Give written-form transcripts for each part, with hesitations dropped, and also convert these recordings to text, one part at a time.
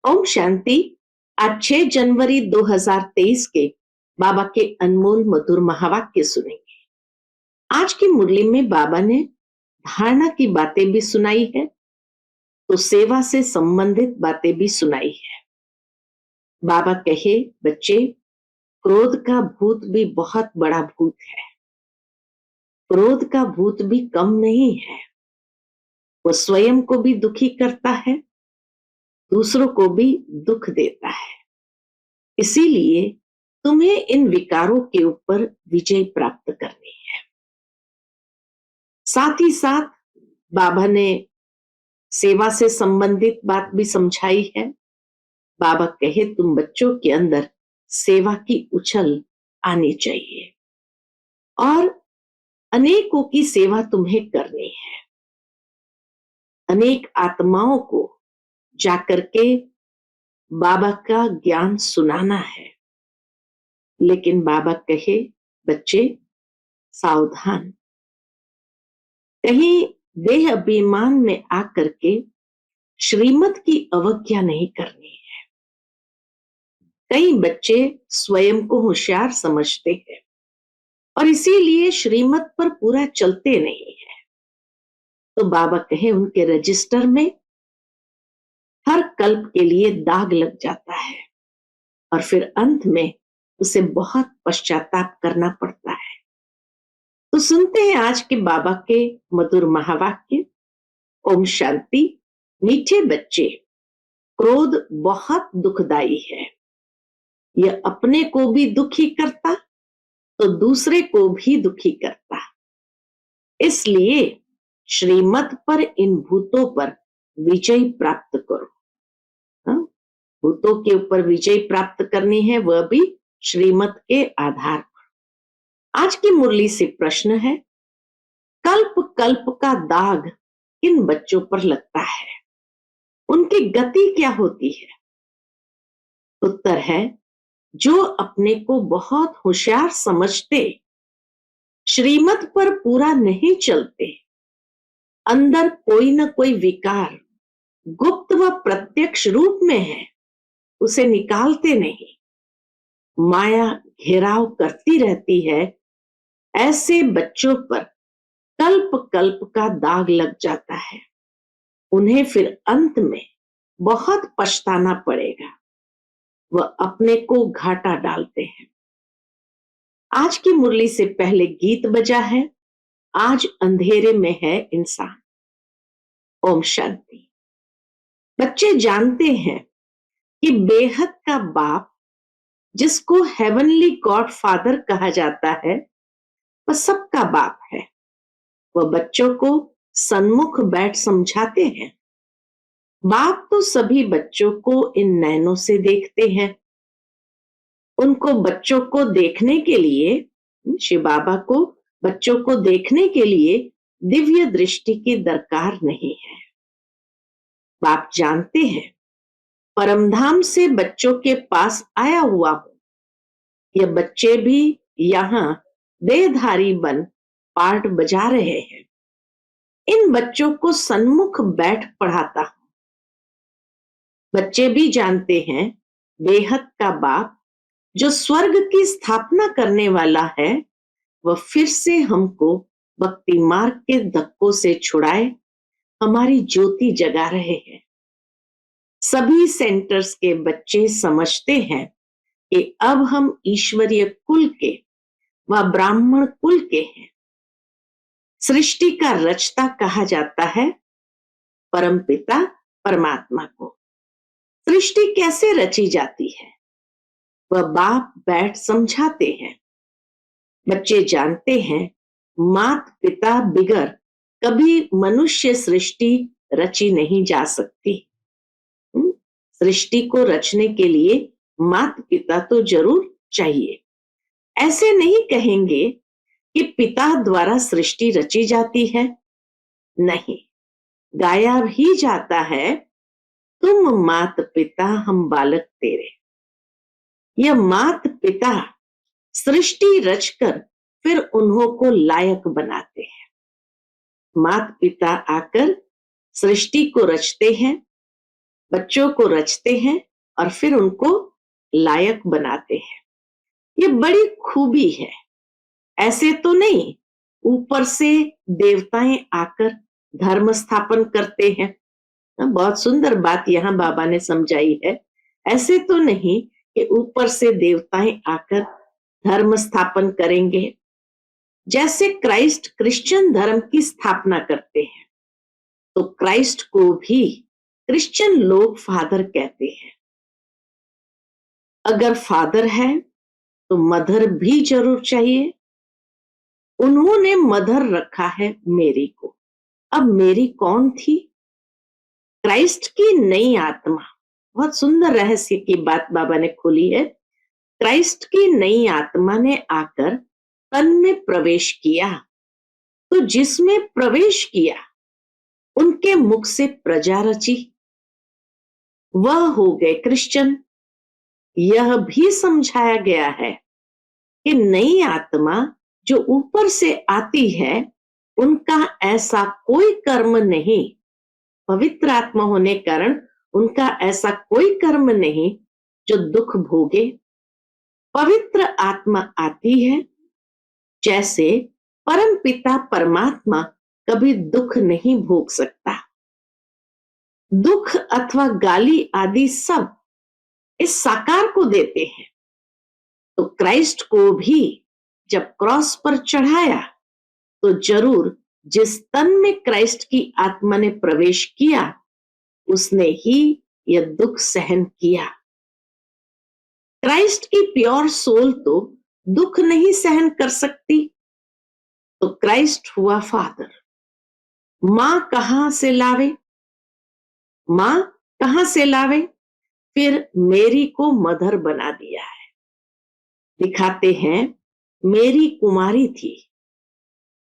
ओम शांति। आज 6 जनवरी 2023 के बाबा के अनमोल मधुर महावाक्य सुनेंगे। आज की मुरली में बाबा ने धारणा की बातें भी सुनाई है, तो सेवा से संबंधित बातें भी सुनाई है। बाबा कहे, बच्चे, क्रोध का भूत भी बहुत बड़ा भूत है। क्रोध का भूत भी कम नहीं है। वो स्वयं को भी दुखी करता है, दूसरों को भी दुख देता है। इसीलिए तुम्हें इन विकारों के ऊपर विजय प्राप्त करनी है। साथ ही साथ बाबा ने सेवा से संबंधित बात भी समझाई है। बाबा कहे, तुम बच्चों के अंदर सेवा की उछल आनी चाहिए और अनेकों की सेवा तुम्हें करनी है। अनेक आत्माओं को जाकर के बाबा का ज्ञान सुनाना है। लेकिन बाबा कहे, बच्चे सावधान, कहीं देह अभिमान में आकर के श्रीमत की अवज्ञा नहीं करनी है। कई बच्चे स्वयं को होशियार समझते हैं और इसीलिए श्रीमत पर पूरा चलते नहीं है। तो बाबा कहे, उनके रजिस्टर में हर कल्प के लिए दाग लग जाता है और फिर अंत में उसे बहुत पश्चाताप करना पड़ता है। तो सुनते हैं आज के बाबा के मधुर महावाक्य। ओम शांति। मीठे बच्चे, क्रोध बहुत दुखदाई है। यह अपने को भी दुखी करता तो दूसरे को भी दुखी करता। इसलिए श्रीमत पर इन भूतों पर विजय प्राप्त करो। भूतों के ऊपर विजय प्राप्त करनी है, वह भी श्रीमत के आधार पर। आज की मुरली से प्रश्न है, कल्प कल्प का दाग किन बच्चों पर लगता है? उनकी गति क्या होती है? उत्तर है, जो अपने को बहुत होशियार समझते, श्रीमत पर पूरा नहीं चलते, अंदर कोई न कोई विकार गुप्त व प्रत्यक्ष रूप में है, उसे निकालते नहीं, माया घेराव करती रहती है, ऐसे बच्चों पर कल्प कल्प का दाग लग जाता है। उन्हें फिर अंत में बहुत पछताना पड़ेगा। वह अपने को घाटा डालते हैं। आज की मुरली से पहले गीत बजा है, आज अंधेरे में है इंसान। ओम शांति। बच्चे जानते हैं कि बेहद का बाप, जिसको हेवनली गॉड फादर कहा जाता है, वह सबका बाप है। वह बच्चों को सन्मुख बैठ समझाते हैं। बाप तो सभी बच्चों को इन नैनों से देखते हैं। उनको बच्चों को देखने के लिए, शिव बाबा को बच्चों को देखने के लिए दिव्य दृष्टि की दरकार नहीं है। बाप जानते हैं, परमधाम से बच्चों के पास आया हुआ हूं। ये बच्चे भी यहां देहधारी बन पार्ट बजा रहे हैं। इन बच्चों को सन्मुख बैठ पढ़ाता हूं। बच्चे भी जानते हैं, बेहद का बाप जो स्वर्ग की स्थापना करने वाला है, वह फिर से हमको भक्ति मार्ग के धक्कों से छुड़ाए हमारी ज्योति जगा रहे हैं। सभी सेंटर्स के बच्चे समझते हैं कि अब हम ईश्वरीय कुल के व ब्राह्मण कुल के हैं। सृष्टि का रचता कहा जाता है परमपिता परमात्मा को। सृष्टि कैसे रची जाती है, वह बाप बैठ समझाते हैं। बच्चे जानते हैं, मात पिता बिगर कभी मनुष्य सृष्टि रची नहीं जा सकती। सृष्टि को रचने के लिए मात पिता तो जरूर चाहिए। ऐसे नहीं कहेंगे कि पिता द्वारा सृष्टि रची जाती है। नहीं, गाया भी जाता है, तुम मात पिता हम बालक तेरे। यह मात पिता सृष्टि रचकर फिर उन्हों को लायक बनाते हैं। मात पिता आकर सृष्टि को रचते हैं बच्चों को रचते हैं और फिर उनको लायक बनाते हैं। ये बड़ी खूबी है। ऐसे तो नहीं ऊपर से देवताएं आकर धर्म स्थापन करते हैं। बहुत सुंदर बात यहाँ बाबा ने समझाई है। ऐसे तो नहीं कि ऊपर से देवताएं आकर धर्म स्थापन करेंगे। जैसे क्राइस्ट क्रिश्चियन धर्म की स्थापना करते हैं, तो क्राइस्ट को भी क्रिश्चियन लोग फादर कहते हैं। अगर फादर है तो मदर भी जरूर चाहिए। उन्होंने मदर रखा है मेरी को। अब मेरी कौन थी? क्राइस्ट की नई आत्मा। बहुत सुंदर रहस्य की बात बाबा ने खोली है। क्राइस्ट की नई आत्मा ने आकर तन में प्रवेश किया, तो जिसमें प्रवेश किया उनके मुख से प्रजा रची, वह हो गए क्रिश्चियन। यह भी समझाया गया है कि नई आत्मा जो ऊपर से आती है, उनका ऐसा कोई कर्म नहीं, पवित्र आत्मा होने कारण उनका ऐसा कोई कर्म नहीं जो दुख भोगे। पवित्र आत्मा आती है, जैसे परम पिता परमात्मा कभी दुख नहीं भोग सकता। दुख अथवा गाली आदि सब इस साकार को देते हैं। तो क्राइस्ट को भी जब क्रॉस पर चढ़ाया, तो जरूर जिस तन में क्राइस्ट की आत्मा ने प्रवेश किया, उसने ही यह दुख सहन किया। क्राइस्ट की प्योर सोल तो दुख नहीं सहन कर सकती, तो क्राइस्ट हुआ फादर। मां कहां से लावे? मां कहां से लावे? फिर मेरी को मदर बना दिया है। दिखाते हैं मेरी कुमारी थी,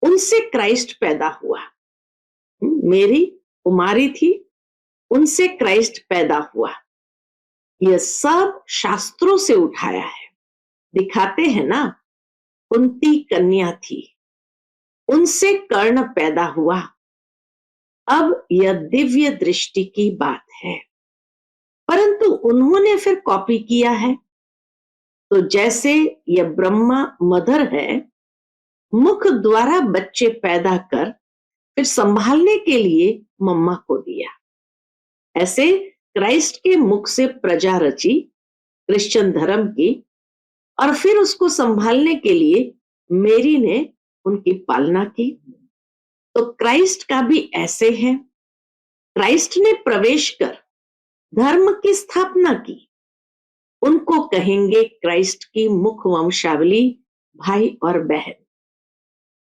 उनसे क्राइस्ट पैदा हुआ। मेरी कुमारी थी, उनसे क्राइस्ट पैदा हुआ। यह सब शास्त्रों से उठाया है। दिखाते हैं ना, कुंती कन्या थी, उनसे कर्ण पैदा हुआ। अब यह दिव्य दृष्टि की बात है, परंतु उन्होंने फिर कॉपी किया है। तो जैसे यह ब्रह्मा मदर है, मुख द्वारा बच्चे पैदा कर फिर संभालने के लिए मम्मा को दिया, ऐसे क्राइस्ट के मुख से प्रजा रची क्रिश्चियन धर्म की, और फिर उसको संभालने के लिए मेरी ने उनकी पालना की। तो क्राइस्ट का भी ऐसे है। क्राइस्ट ने प्रवेश कर धर्म की स्थापना की, उनको कहेंगे क्राइस्ट की मुख वंशावली भाई और बहन।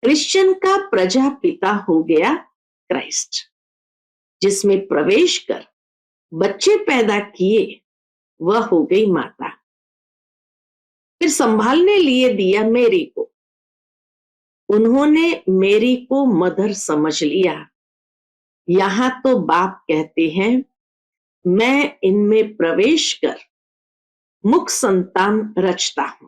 क्रिश्चियन का प्रजा पिता हो गया क्राइस्ट, जिसमें प्रवेश कर बच्चे पैदा किए, वह हो गई माता। फिर संभालने लिए दिया मेरी को, उन्होंने मेरी को मदर समझ लिया। यहां तो बाप कहते हैं मैं इनमें प्रवेश कर मुख संतान रचता हूं,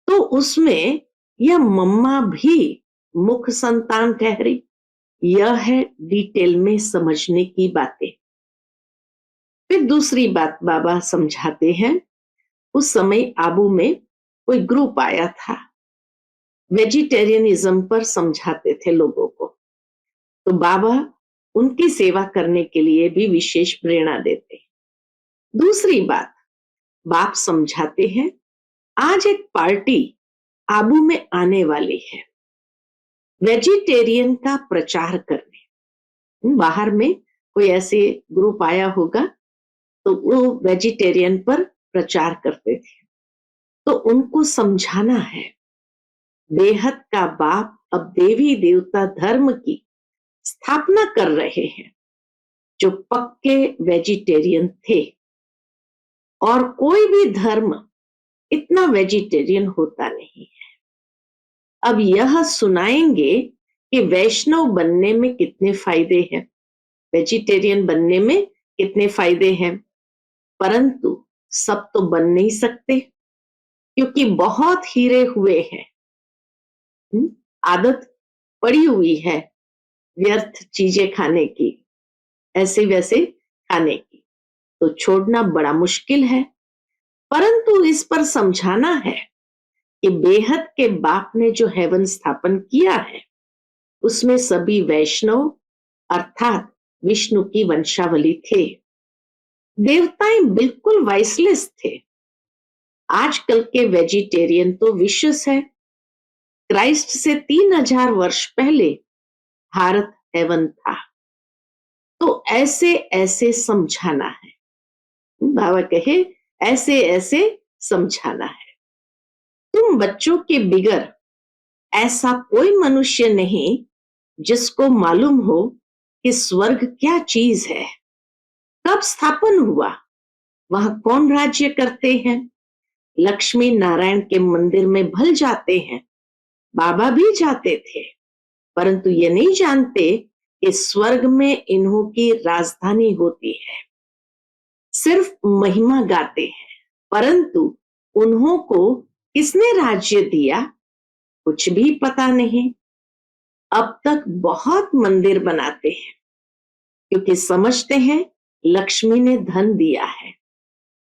तो उसमें यह मम्मा भी मुख संतान ठहरी। यह है डिटेल में समझने की बातें। फिर दूसरी बात बाबा समझाते हैं। उस समय आबू में कोई ग्रुप आया था, वेजिटेरियनिज्म पर समझाते थे लोगों को। तो बाबा उनकी सेवा करने के लिए भी विशेष प्रेरणा देते हैं। दूसरी बात बाप समझाते हैं, आज एक पार्टी आबू में आने वाली है, वेजिटेरियन का प्रचार करने। बाहर में कोई ऐसे ग्रुप आया होगा, तो वो वेजिटेरियन पर प्रचार करते थे। तो उनको समझाना है, बेहद का बाप अब देवी देवता धर्म की स्थापना कर रहे हैं, जो पक्के वेजिटेरियन थे। और कोई भी धर्म इतना वेजिटेरियन होता नहीं है। अब यह सुनाएंगे कि वैष्णव बनने में कितने फायदे हैं, वेजिटेरियन बनने में कितने फायदे हैं। परंतु सब तो बन नहीं सकते, क्योंकि बहुत हीरे हुए हैं। आदत पड़ी हुई है व्यर्थ चीजें खाने की, ऐसे वैसे खाने की। तो छोड़ना बड़ा मुश्किल है, परंतु इस पर समझाना है कि बेहद के बाप ने जो हेवन स्थापन किया है उसमें सभी वैष्णव अर्थात विष्णु की वंशावली थे। देवताएं बिल्कुल वाइसलेस थे। आजकल के वेजिटेरियन तो विशेष है। क्राइस्ट से 3000 वर्ष पहले भारत हेवन था। तो ऐसे ऐसे समझाना है। बाबा कहे ऐसे ऐसे समझाना है। तुम बच्चों के बिगर ऐसा कोई मनुष्य नहीं जिसको मालूम हो कि स्वर्ग क्या चीज है, कब स्थापन हुआ, वहां कौन राज्य करते हैं। लक्ष्मी नारायण के मंदिर में भल जाते हैं, बाबा भी जाते थे, परंतु ये नहीं जानते कि स्वर्ग में इन्हों की राजधानी होती है। सिर्फ महिमा गाते हैं, परंतु उन्हों को किसने राज्य दिया कुछ भी पता नहीं। अब तक बहुत मंदिर बनाते हैं क्योंकि समझते हैं लक्ष्मी ने धन दिया है,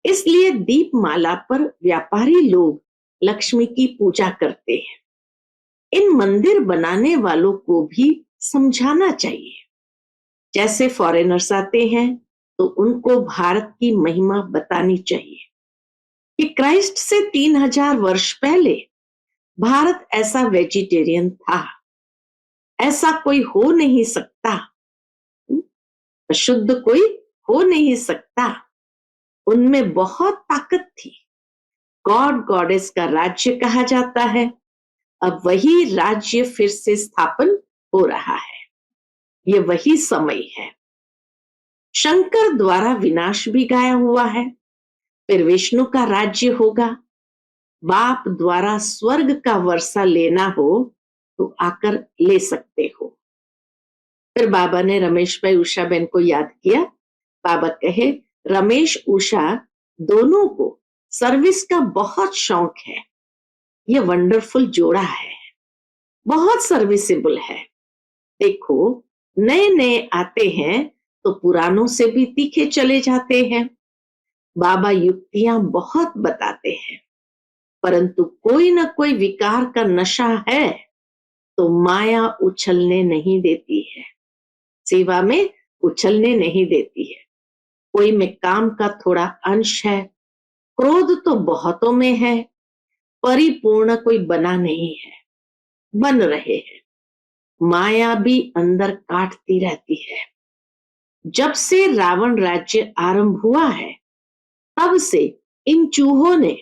इसलिए दीपमाला पर व्यापारी लोग लक्ष्मी की पूजा करते हैं। इन मंदिर बनाने वालों को भी समझाना चाहिए। जैसे फॉरेनर्स आते हैं तो उनको भारत की महिमा बतानी चाहिए कि क्राइस्ट से 3000 वर्ष पहले भारत ऐसा वेजिटेरियन था। ऐसा कोई हो नहीं सकता, अशुद्ध कोई हो नहीं सकता। उनमें बहुत ताकत थी। गॉड गॉडेस का राज्य कहा जाता है। अब वही राज्य फिर से स्थापन हो रहा है। ये वही समय है। शंकर द्वारा विनाश भी गाया हुआ है, फिर विष्णु का राज्य होगा। बाप द्वारा स्वर्ग का वर्षा लेना हो तो आकर ले सकते हो। फिर बाबा ने रमेश भाई उषा बहन को याद किया। बाबा कहे रमेश उषा दोनों को सर्विस का बहुत शौक है। ये वंडरफुल जोड़ा है, बहुत सर्विसेबल है। देखो नए नए आते हैं तो पुरानों से भी तीखे चले जाते हैं। बाबा युक्तियां बहुत बताते हैं, परंतु कोई ना कोई विकार का नशा है तो माया उछलने नहीं देती है, सेवा में उछलने नहीं देती है। कोई में काम का थोड़ा अंश है, क्रोध तो बहुतों में है, परिपूर्ण कोई बना नहीं है, बन रहे हैं। माया भी अंदर काटती रहती है। जब से रावण राज्य आरंभ हुआ है तब से इन चूहों ने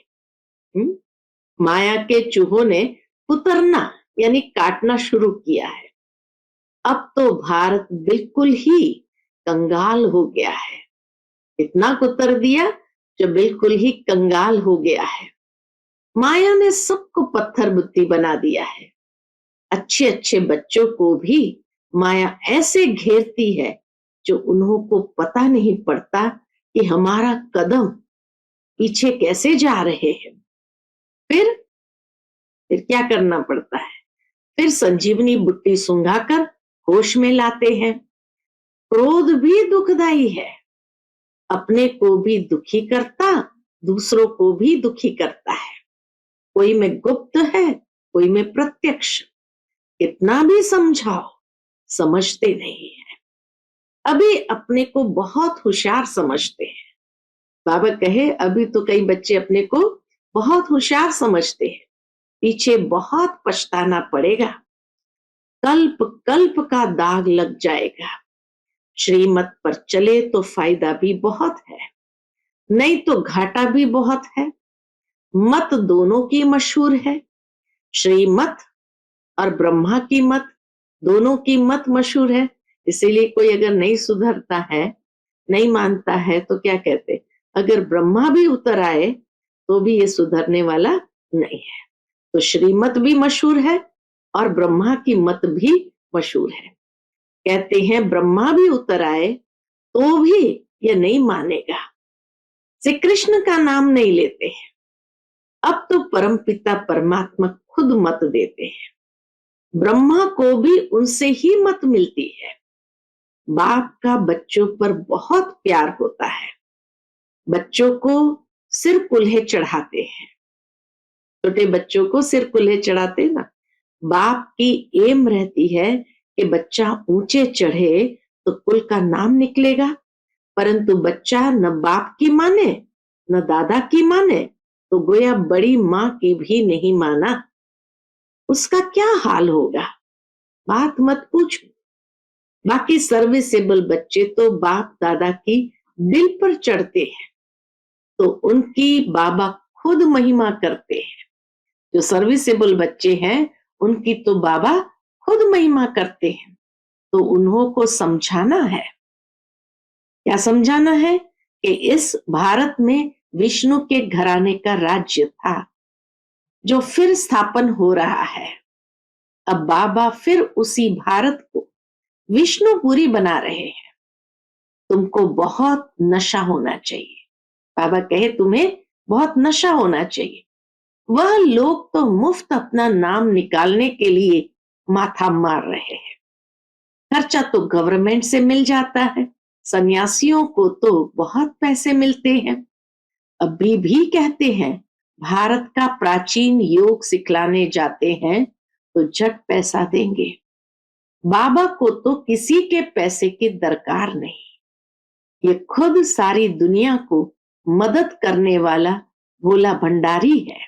माया के चूहों ने कुतरना यानी काटना शुरू किया है। अब तो भारत बिल्कुल ही कंगाल हो गया है। इतना कुतर दिया जो बिल्कुल ही कंगाल हो गया है। माया ने सबको पत्थर बुद्धि बना दिया है। अच्छे अच्छे बच्चों को भी माया ऐसे घेरती है जो उन्हों को पता नहीं पड़ता कि हमारा कदम पीछे कैसे जा रहे हैं। फिर क्या करना पड़ता है? फिर संजीवनी बुट्टी सुंघाकर होश में लाते हैं। क्रोध भी दुखदाई है, अपने को भी दुखी करता, दूसरों को भी दुखी करता है। कोई में गुप्त है, कोई में प्रत्यक्ष। कितना भी समझाओ समझते नहीं है। अभी अपने को बहुत होशियार समझते हैं। बाबा कहे अभी तो कई बच्चे अपने को बहुत होशियार समझते हैं, पीछे बहुत पछताना पड़ेगा। कल्प कल्प का दाग लग जाएगा। श्रीमत पर चले तो फायदा भी बहुत है, नहीं तो घाटा भी बहुत है। मत दोनों की मशहूर है, श्रीमत और ब्रह्मा की मत, दोनों की मत मशहूर है। इसीलिए कोई अगर नहीं सुधरता है, नहीं मानता है तो क्या कहते, अगर ब्रह्मा भी उतर आए तो भी ये सुधरने वाला नहीं है। तो श्रीमत भी मशहूर है और ब्रह्मा की मत भी मशहूर है। कहते हैं ब्रह्मा भी उतर आए तो भी ये नहीं मानेगा, श्री कृष्ण का नाम नहीं लेते हैं। अब तो परमपिता परमात्मा खुद मत देते हैं। ब्रह्मा को भी उनसे ही मत मिलती है। बाप का बच्चों पर बहुत प्यार होता है। बच्चों को सिर कुल्हे चढ़ाते हैं, छोटे बच्चों को सिर कुल्हे चढ़ाते ना। बाप की एम रहती है कि बच्चा ऊंचे चढ़े तो कुल का नाम निकलेगा, परंतु बच्चा न बाप की माने न दादा की माने तो गोया बड़ी माँ की भी नहीं माना, उसका क्या हाल होगा, बात मत पूछो। बाकी सर्विसेबल बच्चे तो बाप दादा की दिल पर चढ़ते हैं, तो उनकी बाबा खुद महिमा करते हैं। जो सर्विसेबल बच्चे हैं उनकी तो बाबा खुद महिमा करते हैं। तो उन्हों को समझाना है, क्या समझाना है कि इस भारत में विष्णु के घराने का राज्य था जो फिर स्थापन हो रहा है। अब बाबा फिर उसी भारत को विष्णुपुरी बना रहे हैं। तुमको बहुत नशा होना चाहिए। बाबा कहे तुम्हें बहुत नशा होना चाहिए। वह लोग तो मुफ्त अपना नाम निकालने के लिए माथा मार रहे हैं। खर्चा तो गवर्नमेंट से मिल जाता है, सन्यासियों को तो बहुत पैसे मिलते हैं। अभी भी कहते हैं भारत का प्राचीन योग सिखलाने जाते हैं तो झट पैसा देंगे। बाबा को तो किसी के पैसे की दरकार नहीं, ये खुद सारी दुनिया को मदद करने वाला भोला भंडारी है।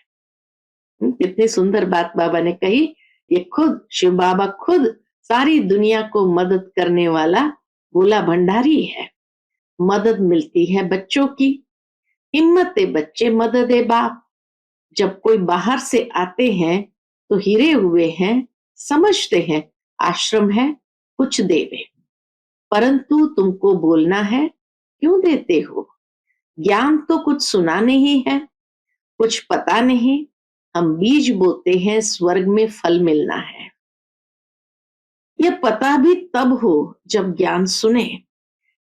कितनी सुंदर बात बाबा ने कही। ये खुद शिव बाबा खुद सारी दुनिया को मदद करने वाला भोला भंडारी है। मदद मिलती है बच्चों की, हिम्मत है बच्चे, मदद है बाप। जब कोई बाहर से आते हैं तो हिरे हुए हैं, समझते हैं आश्रम है कुछ देवे, परंतु तुमको बोलना है क्यों देते हो। ज्ञान तो कुछ सुना नहीं है, कुछ पता नहीं। हम बीज बोते हैं, स्वर्ग में फल मिलना है। यह पता भी तब हो जब ज्ञान सुने।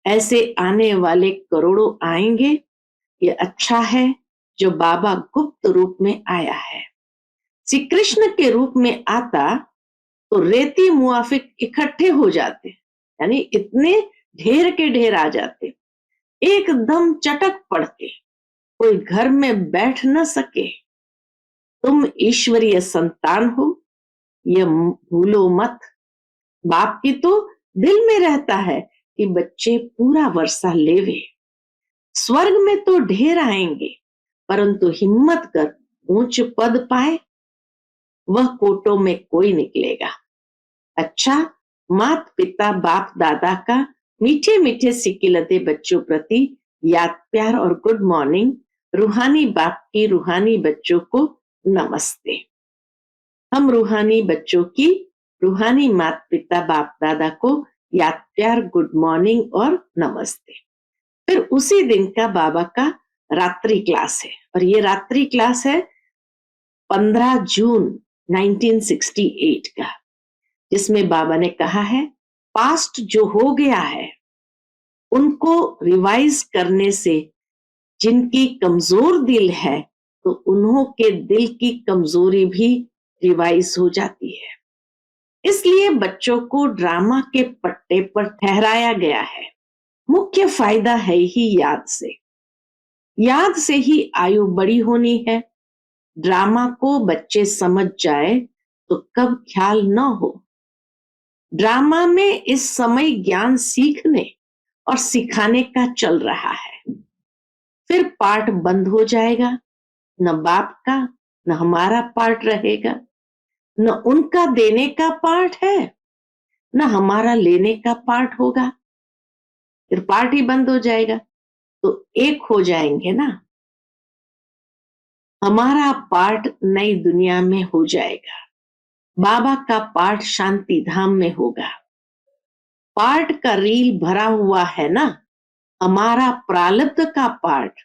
ऐसे आने वाले करोड़ों आएंगे। ये अच्छा है जो बाबा गुप्त रूप में आया है। श्री कृष्ण के रूप में आता तो रेती मुआफिक इकट्ठे हो जाते, यानी इतने ढेर के ढेर आ जाते, एकदम चटक पड़ते, कोई घर में बैठ न सके। तुम ईश्वरीय संतान हो, यह भूलो मत। बाप की तो दिल में रहता है कि बच्चे पूरा वर्षा लेवे। स्वर्ग में तो ढेर आएंगे, परंतु हिम्मत कर ऊंच पद पाए वह कोटों में कोई निकलेगा। अच्छा, मात पिता बाप दादा का मीठे मीठे सिकिलते बच्चों प्रति याद प्यार और गुड मॉर्निंग। रूहानी बाप की रूहानी बच्चों को नमस्ते। हम रूहानी बच्चों की रूहानी माता पिता बाप दादा को याद प्यार गुड मॉर्निंग और नमस्ते। फिर उसी दिन का बाबा का रात्रि क्लास है, और ये रात्रि क्लास है 15 जून 1968 का, जिसमें बाबा ने कहा है पास्ट जो हो गया है उनको रिवाइज करने से जिनकी कमजोर दिल है तो उन्हों के दिल की कमजोरी भी रिवाइज हो जाती है। इसलिए बच्चों को ड्रामा के पट्टे पर ठहराया गया है। मुख्य फायदा है ही याद से, याद से ही आयु बड़ी होनी है। ड्रामा को बच्चे समझ जाए तो कब ख्याल न हो। ड्रामा में इस समय ज्ञान सीखने और सिखाने का चल रहा है। फिर पार्ट बंद हो जाएगा, न बाप का न हमारा पार्ट रहेगा, न उनका देने का पार्ट है न हमारा लेने का पार्ट होगा। फिर पार्ट ही बंद हो जाएगा, तो एक हो जाएंगे ना। हमारा पार्ट नई दुनिया में हो जाएगा, बाबा का पार्ट शांति धाम में होगा। पार्ट का रील भरा हुआ है ना, हमारा प्रारब्ध का पार्ट,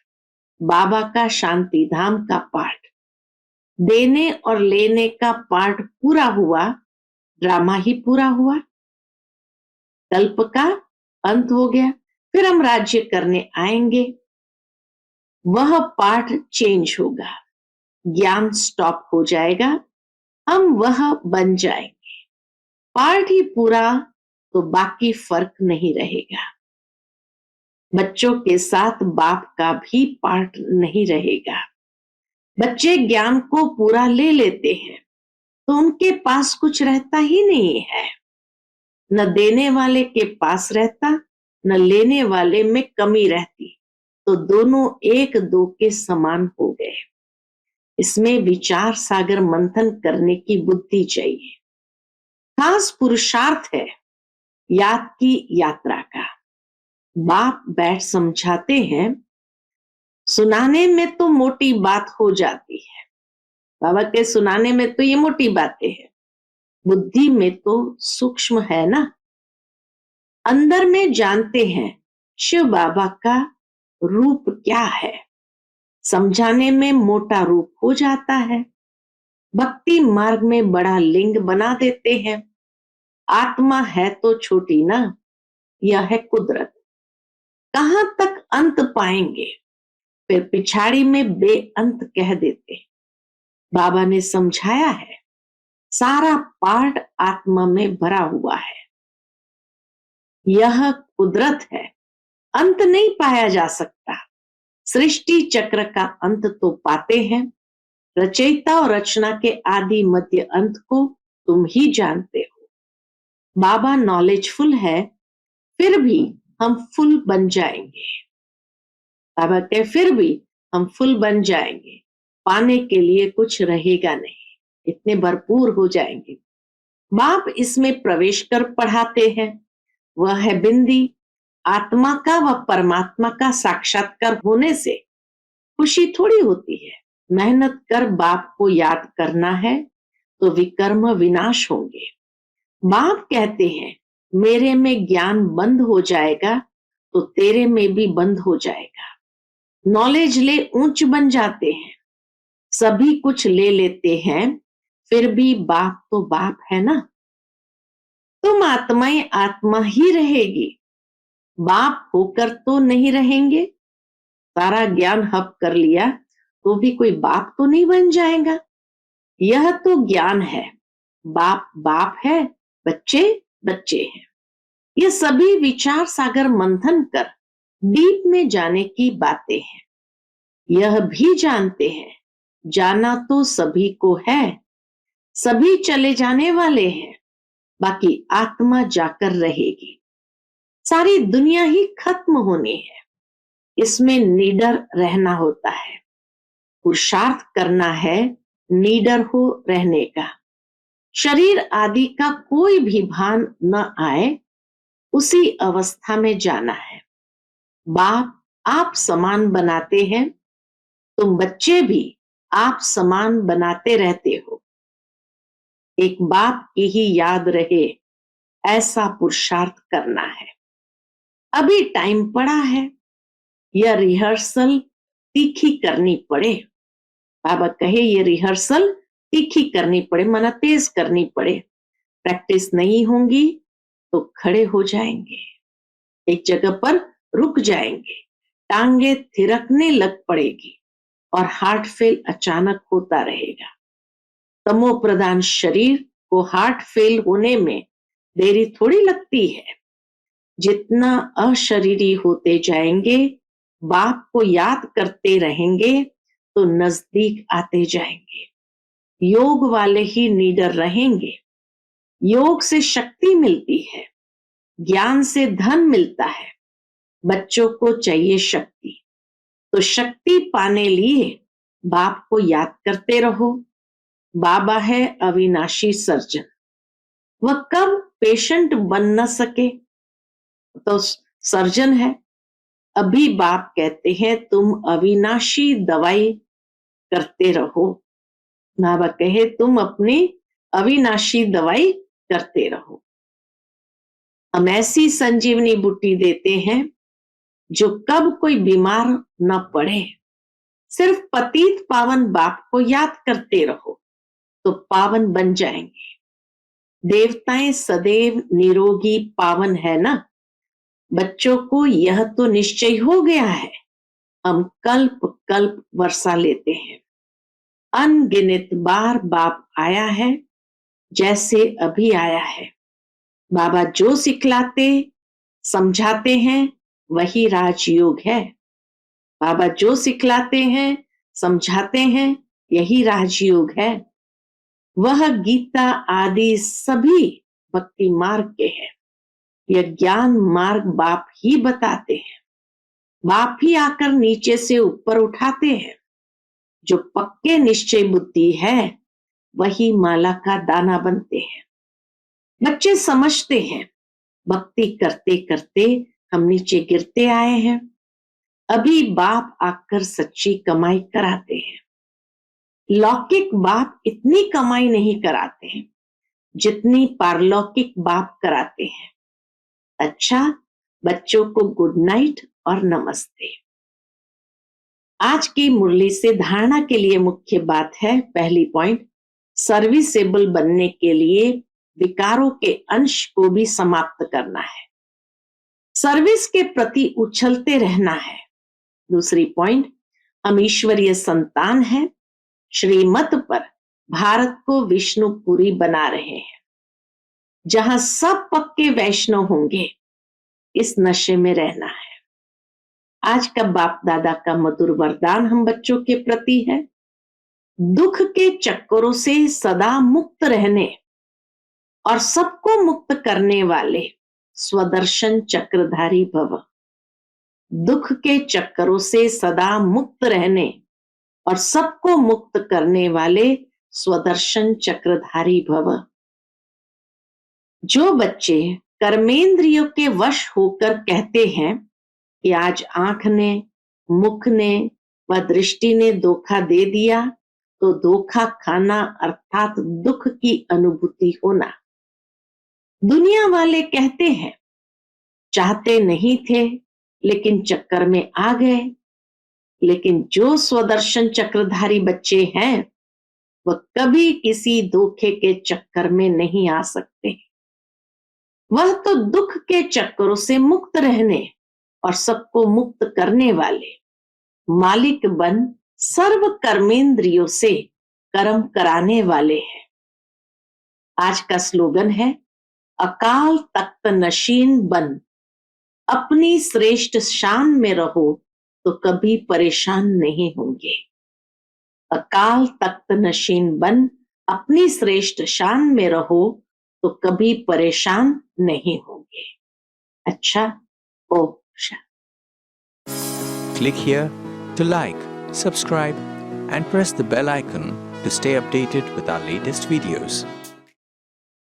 बाबा का शांति धाम का पार्ट। देने और लेने का पार्ट पूरा हुआ, ड्रामा ही पूरा हुआ, कल्प का अंत हो गया। फिर हम राज्य करने आएंगे, वह पार्ट चेंज होगा, ज्ञान स्टॉप हो जाएगा, हम वह बन जाएंगे। पार्ट ही पूरा तो बाकी फर्क नहीं रहेगा। बच्चों के साथ बाप का भी पार्ट नहीं रहेगा। बच्चे ज्ञान को पूरा ले लेते हैं तो उनके पास कुछ रहता ही नहीं है। न देने वाले के पास रहता, न लेने वाले में कमी रहती, तो दोनों एक दो के समान हो गए। इसमें विचार सागर मंथन करने की बुद्धि चाहिए। खास पुरुषार्थ है याद की यात्रा का। बाप बैठ समझाते हैं, सुनाने में तो मोटी बात हो जाती है। बाबा के सुनाने में तो ये मोटी बातें हैं, बुद्धि में तो सूक्ष्म है ना। अंदर में जानते हैं शिव बाबा का रूप क्या है, समझाने में मोटा रूप हो जाता है। भक्ति मार्ग में बड़ा लिंग बना देते हैं। आत्मा है तो छोटी ना, यह है कुदरत। कहां तक अंत पाएंगे, फिर पिछाड़ी में बेअंत कह देते। बाबा ने समझाया है सारा पार्ट आत्मा में भरा हुआ है। यह कुदरत है, अंत नहीं पाया जा सकता। सृष्टि चक्र का अंत तो पाते हैं, रचयिता और रचना के आदि मध्य अंत को तुम ही जानते हो। बाबा नॉलेजफुल है, फिर भी हम फुल बन जाएंगे। बाबा के फिर भी हम फुल बन जाएंगे, पाने के लिए कुछ रहेगा नहीं, इतने भरपूर हो जाएंगे। बाप इसमें प्रवेश कर पढ़ाते हैं, वह है बिंदी। आत्मा का व परमात्मा का साक्षात्कार होने से खुशी थोड़ी होती है। मेहनत कर बाप को याद करना है तो विकर्म विनाश होंगे। बाप कहते हैं मेरे में ज्ञान बंद हो जाएगा तो तेरे में भी बंद हो जाएगा। नॉलेज ले ऊंच बन जाते हैं, सभी कुछ ले लेते हैं, फिर भी बाप तो बाप है ना। तुम आत्माएं आत्मा ही रहेगी, बाप होकर तो नहीं रहेंगे। सारा ज्ञान हब कर लिया तो भी कोई बाप तो नहीं बन जाएगा। यह तो ज्ञान है, बाप बाप है, बच्चे बच्चे हैं। ये सभी विचार सागर मंथन कर डीप में जाने की बातें हैं। यह भी जानते हैं जाना तो सभी को है, सभी चले जाने वाले हैं, बाकी आत्मा जाकर रहेगी। सारी दुनिया ही खत्म होनी है, इसमें निडर रहना होता है। पुरुषार्थ करना है निडर हो रहने का। शरीर आदि का कोई भी भान न आए, उसी अवस्था में जाना है। बाप आप समान बनाते हैं, तुम बच्चे भी आप समान बनाते रहते हो। एक बाप की ही याद रहे, ऐसा पुरुषार्थ करना है। अभी टाइम पड़ा है, यह रिहर्सल तीखी करनी पड़े। बाबा कहे ये रिहर्सल तीखी करनी पड़े, माना तेज करनी पड़े। प्रैक्टिस नहीं होगी तो खड़े हो जाएंगे, एक जगह पर रुक जाएंगे, टांगे थिरकने लग पड़ेगी और हार्ट फेल अचानक होता रहेगा। तमो प्रधान शरीर को हार्ट फेल होने में देरी थोड़ी लगती है। जितना अशरीरी होते जाएंगे, बाप को याद करते रहेंगे तो नजदीक आते जाएंगे। योग वाले ही निडर रहेंगे। योग से शक्ति मिलती है, ज्ञान से धन मिलता है। बच्चों को चाहिए शक्ति, तो शक्ति पाने लिए बाप को याद करते रहो। बाबा है अविनाशी सर्जन, वह कब पेशेंट बन न सके तो सर्जन है। अभी बाप कहते हैं तुम अविनाशी दवाई करते रहो। बाबा कहे तुम अपनी अविनाशी दवाई करते रहो। हम ऐसी संजीवनी बूटी देते हैं जो कब कोई बीमार न पड़े। सिर्फ पतित पावन बाप को याद करते रहो तो पावन बन जाएंगे। देवताएं सदैव निरोगी पावन है ना। बच्चों को यह तो निश्चय हो गया है, हम कल्प कल्प वर्षा लेते हैं। अनगिनत बार बाप आया है, जैसे अभी आया है। बाबा जो सिखलाते समझाते हैं वही राजयोग है। बाबा जो सिखलाते हैं, समझाते हैं, यही राजयोग है। वह गीता आदि सभी भक्ति मार्ग के हैं। यह ज्ञान मार्ग बाप ही बताते हैं। बाप ही आकर नीचे से ऊपर उठाते हैं। जो पक्के निश्चय बुद्धि है वही माला का दाना बनते हैं। बच्चे समझते हैं भक्ति करते करते हम नीचे गिरते आए हैं। अभी बाप आकर सच्ची कमाई कराते हैं। लौकिक बाप इतनी कमाई नहीं कराते हैं जितनी पारलौकिक बाप कराते हैं। अच्छा, बच्चों को गुड नाइट और नमस्ते। आज की मुरली से धारणा के लिए मुख्य बात है, पहली पॉइंट, सर्विसेबल बनने के लिए विकारों के अंश को भी समाप्त करना है। सर्विस के प्रति उछलते रहना है। दूसरी पॉइंट, हम ईश्वरीय संतान हैं। श्रीमत पर भारत को विष्णुपुरी बना रहे हैं, जहां सब पक्के वैष्णव होंगे। इस नशे में रहना है। आज का बाप दादा का मधुर वरदान हम बच्चों के प्रति है, दुख के चक्करों से सदा मुक्त रहने और सबको मुक्त करने वाले स्वदर्शन चक्रधारी भव। दुख के चक्करों से सदा मुक्त रहने और सबको मुक्त करने वाले स्वदर्शन चक्रधारी भव। जो बच्चे कर्मेंद्रियों के वश होकर कहते हैं कि आज आंख ने, मुख ने व दृष्टि ने धोखा दे दिया, तो धोखा खाना अर्थात दुख की अनुभूति होना। दुनिया वाले कहते हैं चाहते नहीं थे लेकिन चक्कर में आ गए। लेकिन जो स्वदर्शन चक्रधारी बच्चे हैं वह कभी किसी धोखे के चक्कर में नहीं आ सकते। वह तो दुख के चक्करों से मुक्त रहने और सबको मुक्त करने वाले मालिक बन सर्व कर्मेंद्रियों से कर्म कराने वाले हैं। आज का स्लोगन है, अकाल तख्त नशीन बन अपनी श्रेष्ठ शान में रहो तो कभी परेशान नहीं होंगे। अकाल तख्त नशीन बन अपनी श्रेष्ठ शान में रहो तो कभी परेशान नहीं होंगे। अच्छा, Om Shanti. Click here to like, subscribe and press the bell icon to stay updated with our latest videos.